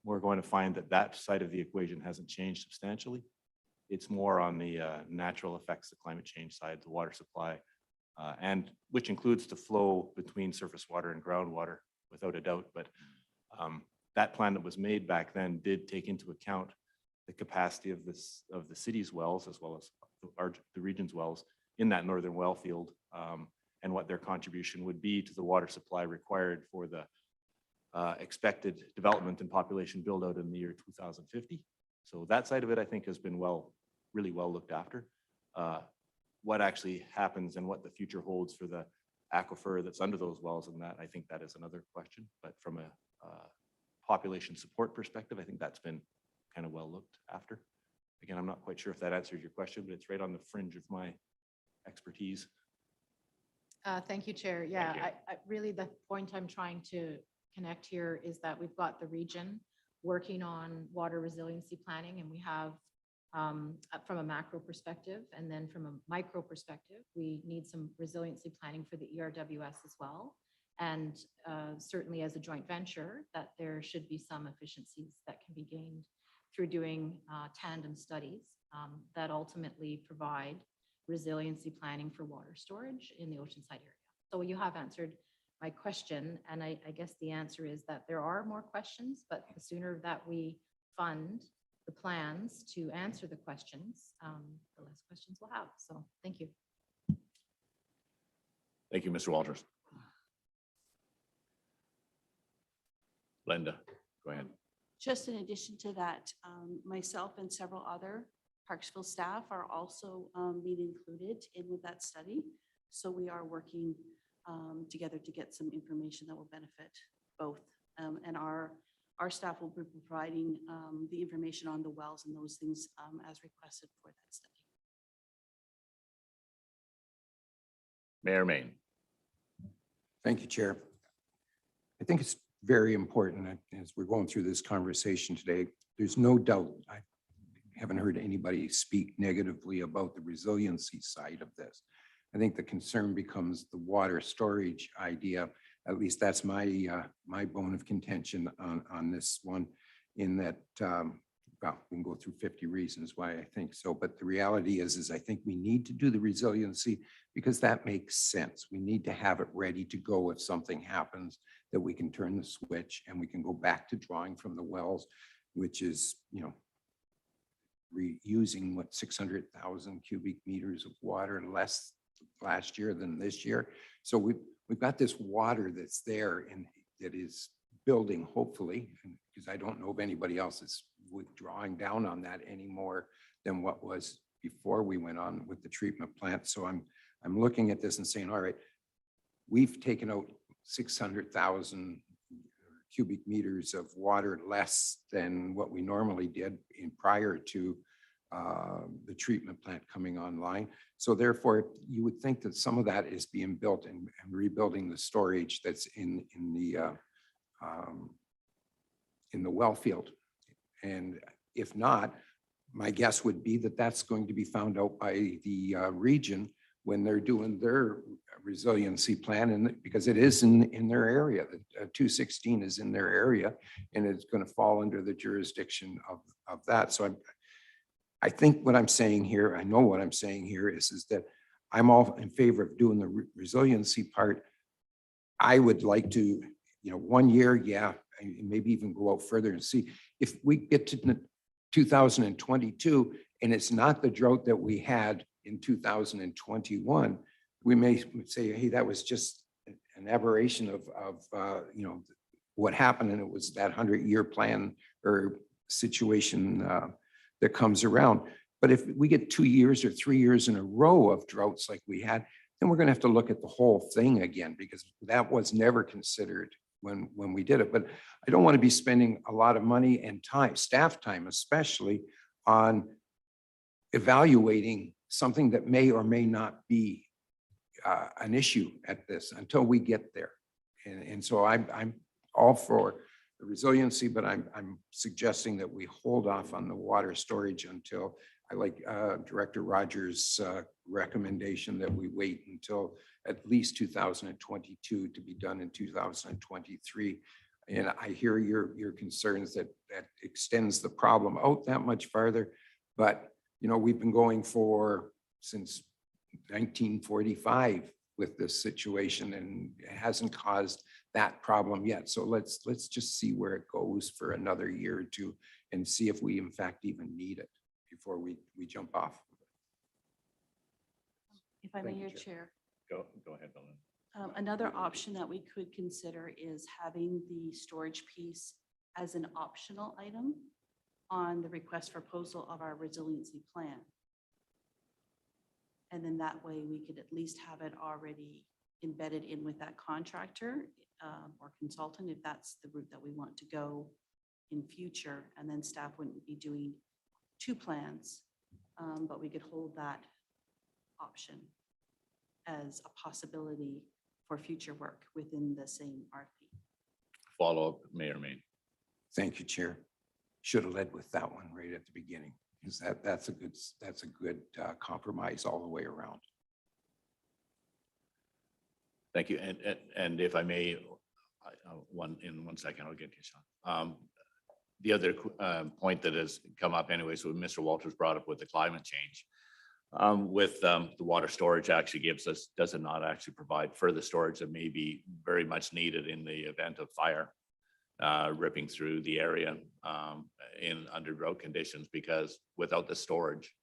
we're going to find that side of the equation hasn't changed substantially. It's more on the natural effects of climate change side, the water supply, and which includes the flow between surface water and groundwater, without a doubt. But that plan that was made back then did take into account the capacity of the city's wells, as well as the region's wells in that northern well field, and what their contribution would be to the water supply required for the expected development and population build out in the year 2050. So that side of it, I think, has been really well looked after. What actually happens and what the future holds for the aquifer that's under those wells, and that, I think that is another question. But from a population support perspective, I think that's been kind of well looked after. Again, I'm not quite sure if that answers your question, but it's right on the fringe of my expertise. Thank you, Chair. Yeah, I really, the point I'm trying to connect here is that we've got the region working on water resiliency planning, and we have from a macro perspective, and then from a micro perspective, we need some resiliency planning for the ERWS as well. And certainly as a joint venture, that there should be some efficiencies that can be gained through doing tandem studies that ultimately provide resiliency planning for water storage in the oceanside area. So you have answered my question, and I guess the answer is that there are more questions, but the sooner that we fund the plans to answer the questions, the less questions we'll have. So thank you. Thank you, Mr. Walters. Linda, go ahead. Just in addition to that, myself and several other Parksville staff are also being included in with that study. So we are working together to get some information that will benefit both. And our staff will be providing the information on the wells and those things as requested for that study. Mayor Mayne. Thank you, Chair. I think it's very important as we're going through this conversation today. There's no doubt, I haven't heard anybody speak negatively about the resiliency side of this. I think the concern becomes the water storage idea. At least that's my my bone of contention on this one, in that, well, we can go through 50 reasons why I think so, but the reality is I think we need to do the resiliency because that makes sense. We need to have it ready to go if something happens, that we can turn the switch and we can go back to drawing from the wells, which is, you know, reusing what 600,000 cubic meters of water less last year than this year. So we've got this water that's there and that is building, hopefully, because I don't know if anybody else is withdrawing down on that any more than what was before we went on with the treatment plant. So I'm looking at this and saying, all right, we've taken out 600,000 cubic meters of water less than what we normally did in prior to the treatment plant coming online. So therefore, you would think that some of that is being built and rebuilding the storage that's in the well field. And if not, my guess would be that that's going to be found out by the region when they're doing their resiliency plan, and because it is in their area. The 216 is in their area, and it's going to fall under the jurisdiction of that. So I think what I'm saying here, I know what I'm saying here is that I'm all in favor of doing the resiliency part. I would like to, you know, 1 year, yeah, and maybe even go out further and see if we get to 2022 and it's not the drought that we had in 2021, we may say, hey, that was just an aberration of you know, what happened, and it was that 100-year plan or situation that comes around. But if we get 2 years or 3 years in a row of droughts like we had, then we're going to have to look at the whole thing again, because that was never considered when we did it. But I don't want to be spending a lot of money and time, staff time especially, on evaluating something that may or may not be an issue at this until we get there. And so I'm all for the resiliency, but I'm suggesting that we hold off on the water storage until, I like Director Rogers' recommendation that we wait until at least 2022 to be done in 2023. And I hear your concerns that extends the problem out that much farther. But, you know, we've been going since 1945 with this situation, and it hasn't caused that problem yet. So let's just see where it goes for another year or two and see if we in fact even need it before we jump off. If I may, Thank you, Your Chair. Chair. Go ahead, Belinda. Another option that we could consider is having the storage piece as an optional item on the request for proposal of our resiliency plan. And then that way we could at least have it already embedded in with that contractor or consultant, if that's the route that we want to go in future. And then staff wouldn't be doing two plans, but we could hold that option as a possibility for future work within the same RFP. Follow up, Mayor Mayne. Thank you, Chair. Should have led with that one right at the beginning, because that's a good compromise all the way around. Thank you. And if I may, in 1 second, I'll get to you, Sean. The other point that has come up anyway, so Mr. Walters brought up with the climate change. With the water storage actually does it not actually provide further storage that may be very much needed in the event of fire ripping through the area under drought conditions, because without the storage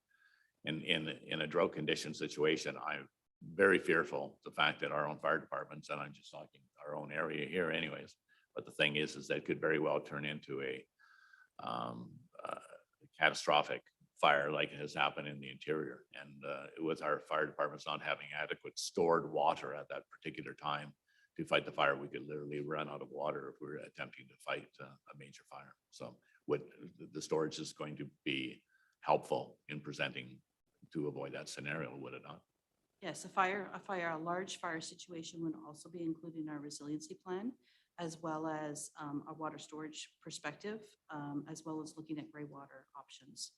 in a drought condition situation, I'm very fearful the fact that our own fire departments, and I'm just talking our own area here anyways, but the thing is that could very well turn into a catastrophic fire like has happened in the interior. And with our fire departments not having adequate stored water at that particular time to fight the fire, we could literally run out of water if we were attempting to fight a major fire. So the storage is going to be helpful in presenting to avoid that scenario, would it not? Yes, a large fire situation would also be included in our resiliency plan, as well as a water storage perspective, as well as looking at gray water options.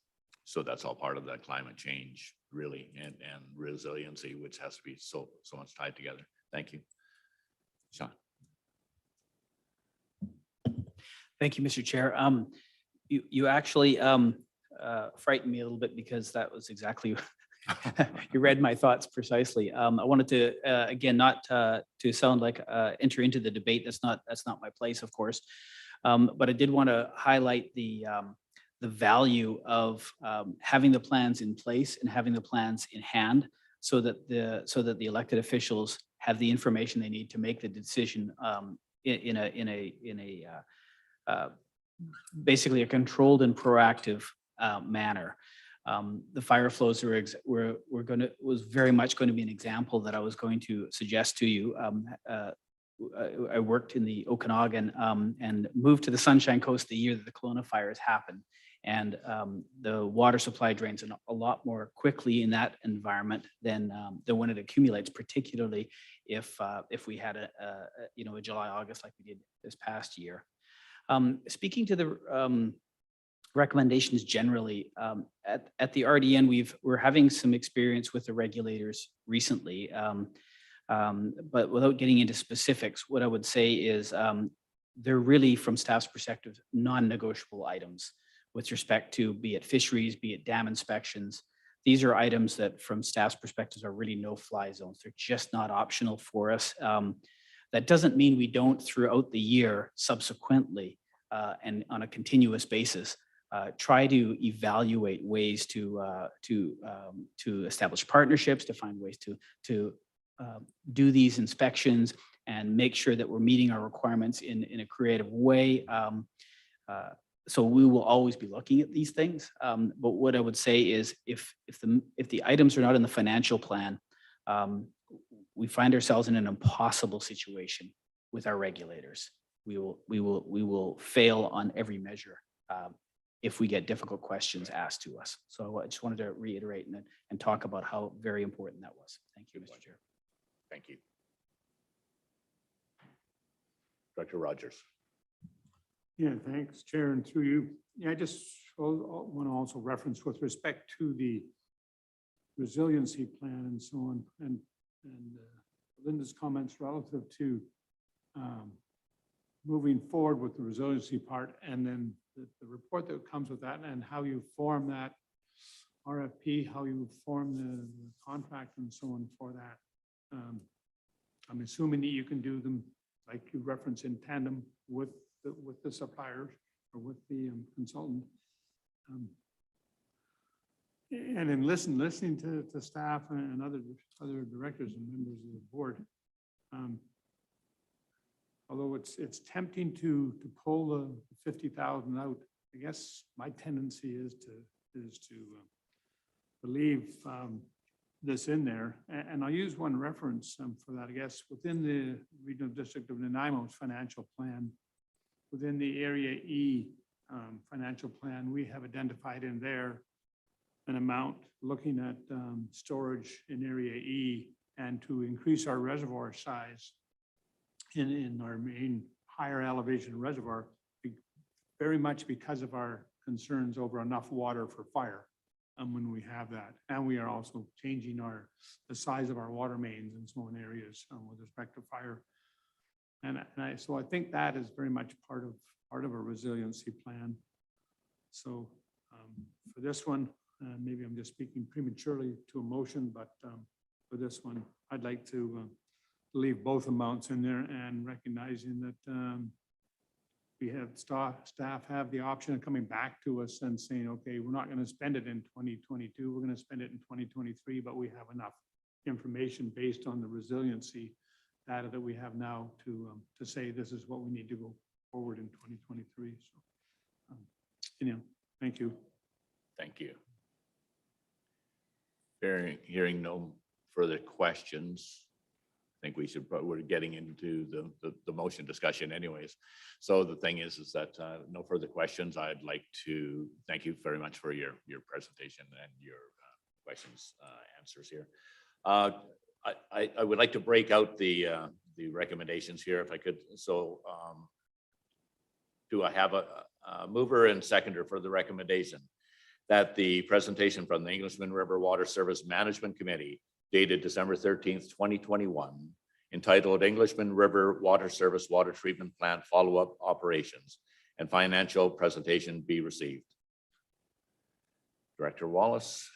So that's all part of that climate change, really, and resiliency, which has to be so much tied together. Thank you. Sean. Thank you, Mr. Chair. You actually frightened me a little bit, because that was exactly, you read my thoughts precisely. I wanted to, again, not to sound like enter into the debate. That's not my place, of course. But I did want to highlight the value of having the plans in place and having the plans in hand, so that the elected officials have the information they need to make the decision in a basically a controlled and proactive manner. The fire flows was very much going to be an example that I was going to suggest to you. I worked in the Okanagan and moved to the Sunshine Coast the year that the Kelowna fires happened. And the water supply drains a lot more quickly in that environment than when it accumulates, particularly if we had a July, August like we did this past year. Speaking to the recommendations generally, at the RDN, we're having some experience with the regulators recently, but without getting into specifics, what I would say is they're really, from staff's perspective, non-negotiable items with respect to, be it fisheries, be it dam inspections. These are items that, from staff's perspectives, are really no-fly zones. They're just not optional for us. That doesn't mean we don't, throughout the year, subsequently, and on a continuous basis, try to evaluate ways to establish partnerships, to find ways to do these inspections and make sure that we're meeting our requirements in a creative way. So we will always be looking at these things. But what I would say is, if the items are not in the financial plan, we find ourselves in an impossible situation with our regulators. We will fail on every measure if we get difficult questions asked to us. So I just wanted to reiterate and talk about how very important that was. Thank you, Mr. Chair. Thank you. Director Rogers. Yeah, thanks, Chair, and through you. Yeah, I just want to also reference with respect to the resiliency plan and so on, and Linda's comments relative to moving forward with the resiliency part, and then the report that comes with that, and how you form that RFP, how you form the contract and so on for that. I'm assuming that you can do them, like you reference, in tandem with the suppliers or with the consultant. And in listening to staff and other directors and members of the board, although it's tempting to pull the 50,000 out, I guess my tendency is to leave this in there. And I'll use one reference for that, I guess, within the Regional District of Nanaimo's financial plan, within the Area E financial plan, we have identified in there an amount looking at storage in Area E, and to increase our reservoir size in our main higher elevation reservoir, very much because of our concerns over enough water for fire when we have that. And we are also changing the size of our water mains in some areas with respect to fire. So I think that is very much part of a resiliency plan. So for this one, maybe I'm just speaking prematurely to a motion, but for this one, I'd like to leave both amounts in there and recognizing that we have staff have the option of coming back to us and saying, okay, we're not going to spend it in 2022, we're going to spend it in 2023, but we have enough information based on the resiliency data that we have now to say this is what we need to go forward in 2023. So, thank you. Thank you. Hearing no further questions, I think we should, we're getting into the motion discussion anyways. So the thing is that no further questions. I'd like to thank you very much for your presentation and your questions, answers here. I would like to break out the recommendations here if I could. So do I have a mover and seconder for the recommendation that the presentation from the Englishman River Water Service Management Committee dated December 13th, 2021, entitled Englishman River Water Service Water Treatment Plant Follow-up Operations and Financial Presentation be received? Director Wallace.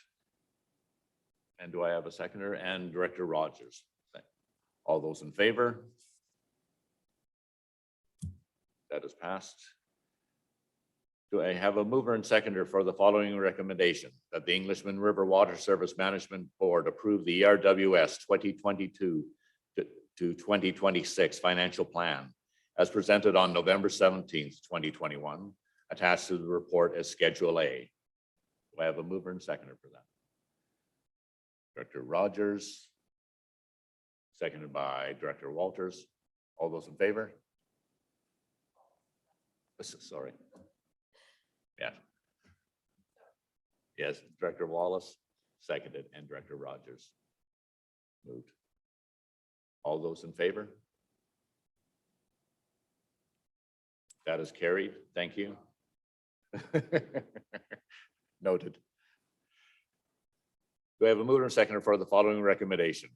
And do I have a seconder? And Director Rogers. All those in favor? That is passed. Do I have a mover and seconder for the following recommendation that the Englishman River Water Service Management Board approve the ERWS 2022 to 2026 financial plan as presented on November 17th, 2021, attached to the report as Schedule A? Do I have a mover and seconder for that? Director Rogers, seconded by Director Walters. All those in favor? Sorry. Yeah. Yes, Director Wallace, seconded, and Director Rogers moved. All those in favor? That is carried. Thank you. Noted. Do I have a mover and seconder for the following recommendation?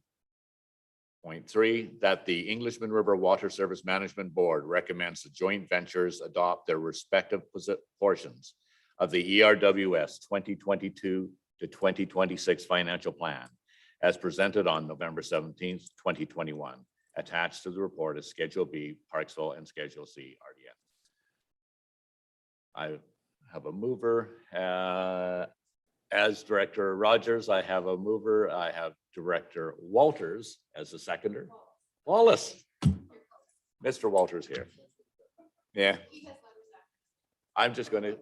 Point 3, that the Englishman River Water Service Management Board recommends the joint ventures adopt their respective portions of the ERWS 2022 to 2026 financial plan as presented on November 17th, 2021, attached to the report as Schedule B, Parksville, and Schedule C, RDF. I have a mover. As Director Rogers, I have a mover. I have Director Walters as a seconder. Wallace. Mr. Walters here. Yeah. I'm just going to,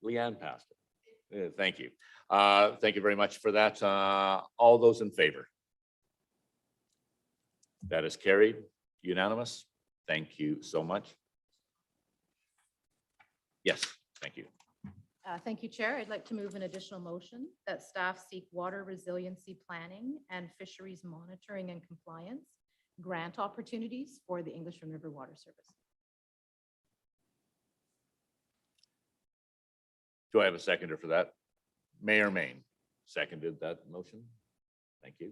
Leanne passed it. Thank you. Thank you very much for that. All those in favor? That is carried. Unanimous. Thank you so much. Yes, thank you. Thank you, Chair. I'd like to move an additional motion that staff seek water resiliency planning and fisheries monitoring and compliance grant opportunities for the Englishman River Water Service. Do I have a seconder for that? Mayor Mayne seconded that motion. Thank you.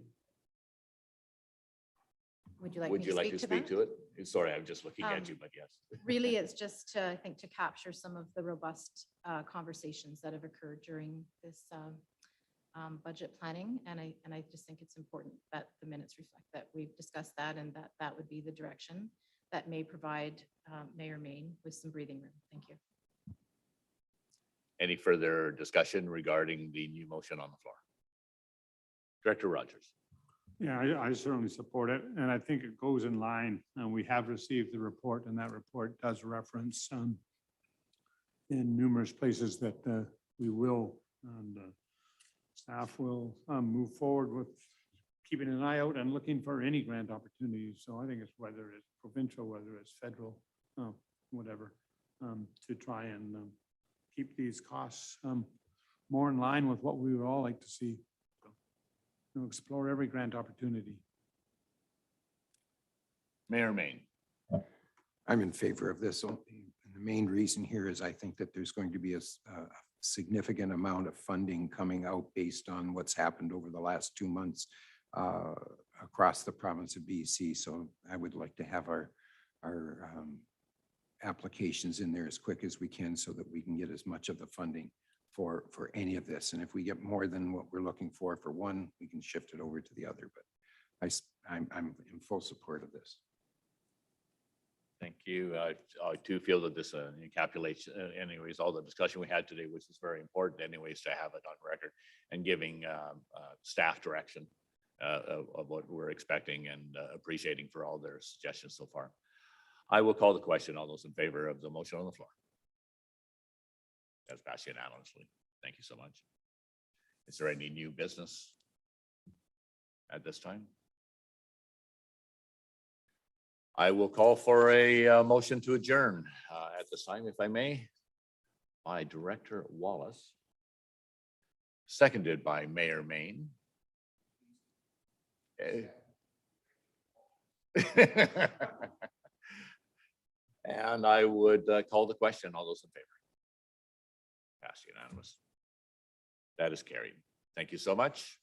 Would you like Would me you like to speak that? to it? Sorry, I'm just looking at you, but yes. Really, it's just to, I think, to capture some of the robust conversations that have occurred during this budget planning. And I just think it's important that the minutes reflect that we've discussed that and that would be the direction that may provide Mayor Mayne with some breathing room. Thank you. Any further discussion regarding the new motion on the floor? Director Rogers. Yeah, I certainly support it, and I think it goes in line, and we have received the report, and that report does reference in numerous places that we will, and staff will move forward with keeping an eye out and looking for any grant opportunities. So I think it's whether it's provincial, whether it's federal, whatever, to try and keep these costs more in line with what we would all like to see. Explore every grant opportunity. Mayor Mayne. I'm in favor of this. And the main reason here is I think that there's going to be a significant amount of funding coming out based on what's happened over the last 2 months across the province of BC. So I would like to have our applications in there as quick as we can so that we can get as much of the funding for any of this. And if we get more than what we're looking for one, we can shift it over to the other. But I'm in full support of this. Thank you. I too feel that this encapsulates anyways, all the discussion we had today, which is very important anyways, to have it on record and giving staff direction of what we're expecting and appreciating for all their suggestions so far. I will call the question. All those in favor of the motion on the floor? That's passed unanimously. Thank you so much. Is there any new business at this time? I will call for a motion to adjourn at this time, if I may, by Director Wallace, seconded by Mayor Mayne. And I would call the question. All those in favor? Passed unanimous. That is carried. Thank you so much.